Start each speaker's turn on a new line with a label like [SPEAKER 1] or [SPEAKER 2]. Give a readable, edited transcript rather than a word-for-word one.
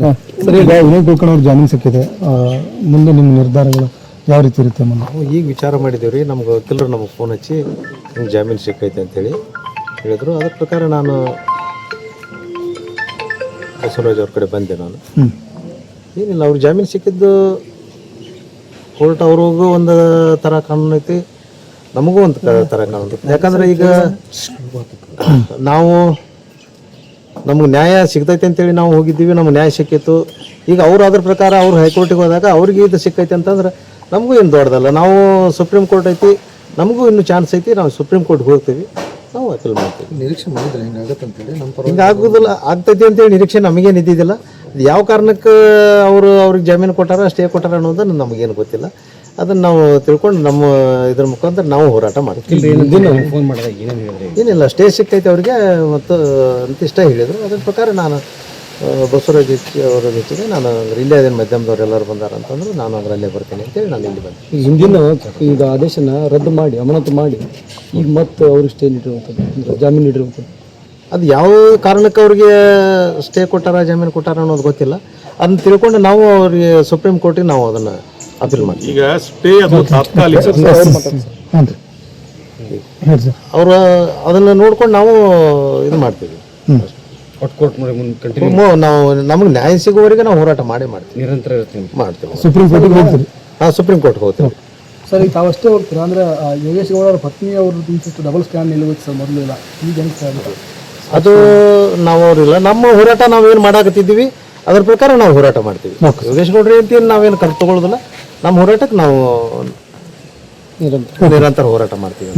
[SPEAKER 1] Sir, ಈಗ ವಿನಯ್ ಕುಲಕರ್ಣಿ ಅವ್ರ ಜಾಮೀನು ಸಿಕ್ಕಿದೆ, ಮುಂದೆ ನಿಮ್ಮ ನಿರ್ಧಾರಗಳು ಯಾವ ರೀತಿ ಇರುತ್ತೆ?
[SPEAKER 2] ನಾವು ಈಗ ವಿಚಾರ ಮಾಡಿದ್ದೀವಿ ರೀ. ನಮ್ಗೆ ವಕೀಲರು ನಮಗೆ ಫೋನ್ ಹಚ್ಚಿ ನಿಮ್ಗೆ ಜಾಮೀನು ಸಿಕ್ಕೈತೆ ಅಂತೇಳಿ ಹೇಳಿದರು. ಅದ್ರ ಪ್ರಕಾರ ನಾನು ಬಸವರಾಜ್ ಅವ್ರ ಕಡೆ ಬಂದೆ. ನಾನು ಏನಿಲ್ಲ, ಅವ್ರಿಗೆ ಜಾಮೀನು ಸಿಕ್ಕಿದ್ದು ಕೋರ್ಟ್ ಅವ್ರಿಗೂ ಒಂದು ಥರ ಕಾನೂನು ಐತಿ, ನಮಗೂ ಒಂದು ಥರ ಕಾನೂನು ಐತಿ. ಯಾಕಂದ್ರೆ ಈಗ ನಾವು ನಮ್ಗೆ ನ್ಯಾಯ ಸಿಗ್ತೈತೆ ಅಂತೇಳಿ ನಾವು ಹೋಗಿದ್ದೀವಿ, ನಮ್ಗೆ ನ್ಯಾಯ ಸಿಕ್ಕಿತ್ತು. ಈಗ ಅವ್ರು ಅದ್ರ ಪ್ರಕಾರ ಅವ್ರು ಹೈಕೋರ್ಟಿಗೆ ಹೋದಾಗ ಅವ್ರಿಗೆ ಇದು ಸಿಕ್ಕೈತೆ ಅಂತಂದ್ರೆ ನಮಗೂ ಏನು ದೊಡ್ಡದಲ್ಲ. ನಾವು ಸುಪ್ರೀಂ ಕೋರ್ಟ್ ಐತಿ, ನಮಗೂ ಇನ್ನೂ ಚಾನ್ಸ್ ಐತಿ, ನಾವು ಸುಪ್ರೀಂ ಕೋರ್ಟ್ಗೆ ಹೋಗ್ತೀವಿ, ನಾವು ಅಪೀಲ್ ಮಾಡ್ತೀವಿ.
[SPEAKER 3] ನಿರೀಕ್ಷೆ ಮಾಡಿದ್ರೆ ಹಿಂಗಾಗತ್ತೆ ಅಂತೇಳಿ ನಮ್ಮ
[SPEAKER 2] ಹಿಂಗೆ ಆಗೋದಿಲ್ಲ, ಆಗ್ತೈತಿ ಅಂತೇಳಿ ನಿರೀಕ್ಷೆ ನಮಗೇನು ಇದ್ದಿದ್ದಿಲ್ಲ. ಯಾವ ಕಾರಣಕ್ಕೆ ಅವ್ರಿಗೆ ಜಾಮೀನು ಕೊಟ್ಟಾರ, ಸ್ಟೇ ಕೊಟ್ಟಾರ ಅನ್ನೋದನ್ನು ನಮಗೇನು ಗೊತ್ತಿಲ್ಲ. ಅದನ್ನು ನಾವು ತಿಳ್ಕೊಂಡು ನಮ್ಮ ಇದ್ರ ಮುಖಾಂತರ ನಾವು ಹೋರಾಟ ಮಾಡ್ತೀವಿ.
[SPEAKER 3] ಫೋನ್ ಮಾಡಿದಾಗ ಏನೇನು ಹೇಳಿದ್ರಿ?
[SPEAKER 2] ಏನಿಲ್ಲ, ಸ್ಟೇ ಸಿಕ್ಕೈತೆ ಅವ್ರಿಗೆ ಮತ್ತು ಅಂತ ಇಷ್ಟ ಹೇಳಿದರು. ಅದ್ರ ಪ್ರಕಾರ ನಾನು ಬಸವರಾಜ್ ಅವರ ಜೊತೆಗೆ ನಾನು ಇಲ್ಲೇ ಅದೇನು ಮಾಧ್ಯಮದವ್ರು ಎಲ್ಲರೂ ಬಂದಾರ ಅಂತಂದ್ರೆ ನಾನು ಅದರಲ್ಲೇ ಬರ್ತೀನಿ ಅಂತೇಳಿ ನಾನು ಇಲ್ಲಿ ಬಂದೆ.
[SPEAKER 1] ಹಿಂದಿನ ಈಗ ಆದೇಶನ ರದ್ದು ಮಾಡಿ ಅಮಾನತು ಮಾಡಿ ಈಗ ಮತ್ತೆ ಅವರು ಸ್ಟೇ ನೀಡಿರುವಂಥದ್ದು, ಜಾಮೀನು ನೀಡಿರುವಂಥದ್ದು,
[SPEAKER 2] ಅದು ಯಾವ ಕಾರಣಕ್ಕೆ ಅವ್ರಿಗೆ ಸ್ಟೇ ಕೊಟ್ಟಾರ, ಜಾಮೀನು ಕೊಟ್ಟಾರ ಅನ್ನೋದು ಗೊತ್ತಿಲ್ಲ. ಅದನ್ನ ತಿಳ್ಕೊಂಡು ನಾವು ಅವ್ರಿಗೆ ಸುಪ್ರೀಂ ಕೋರ್ಟಿಗೆ ನಾವು ಅದನ್ನು ಅಪೀಲ್ ಮಾಡ್ತೀವಿ.
[SPEAKER 4] ಈಗ ಸ್ಟೇ ಅದು ತಾತ್ಕಾಲಿಕ,
[SPEAKER 2] ಅವರು ಅದನ್ನು ನೋಡ್ಕೊಂಡು ನಾವು ಇದು ಮಾಡ್ತೀವಿ. ನಾವು ನಮಗೆ ನ್ಯಾಯ ಸಿಗುವವರೆಗೆ ನಾವು ಹೋರಾಟ ಮಾಡ್ತೀವಿ,
[SPEAKER 3] ನಿರಂತರ
[SPEAKER 2] ಮಾಡ್ತೀವಿ.
[SPEAKER 1] ಸುಪ್ರೀಂ ಕೋರ್ಟಿಗೆ ಹೋಗ್ತೀರಿ?
[SPEAKER 2] ನಾವು ಸುಪ್ರೀಂ ಕೋರ್ಟ್ಗೆ ಹೋಗ್ತೀವಿ.
[SPEAKER 1] ಸರ್, ಈಗ ತಾವಷ್ಟೇ ಹೋಗ್ತೀರಾ ಅಂದ್ರೆ ಯೋಗೇಶ್ ಗೌಡ ಅವರ ಪತ್ನಿ ಅವರು ಡಬಲ್ ಸ್ಟ್ಯಾಂಡ್ ನಿಲ್ಲುತ್ತೆ ಸರ್, ಮೊದಲು ಇಲ್ಲ, ಈಗ ಹೆಂಗೆ?
[SPEAKER 2] ಅದು ನಾವು ಅವರಿಲ್ಲ, ನಮ್ಮ ಹೋರಾಟ ನಾವೇನು ಮಾಡಾಕತ್ತಿದ್ದೀವಿ ಅದ್ರ ಪ್ರಕಾರ ನಾವು ಹೋರಾಟ ಮಾಡ್ತೀವಿ. ಯೋಗೇಶ್ ಗೌಡ್ರಿ ಅಂತ ನಾವೇನು ಕರೆಕ್ಟ್ ತಗೊಳ್ಳೋದಿಲ್ಲ, ನಮ್ಮ ಹೋರಾಟಕ್ಕೆ ನಾವು ನಿರಂತರ ಹೋರಾಟ ಮಾಡ್ತೀವಿ.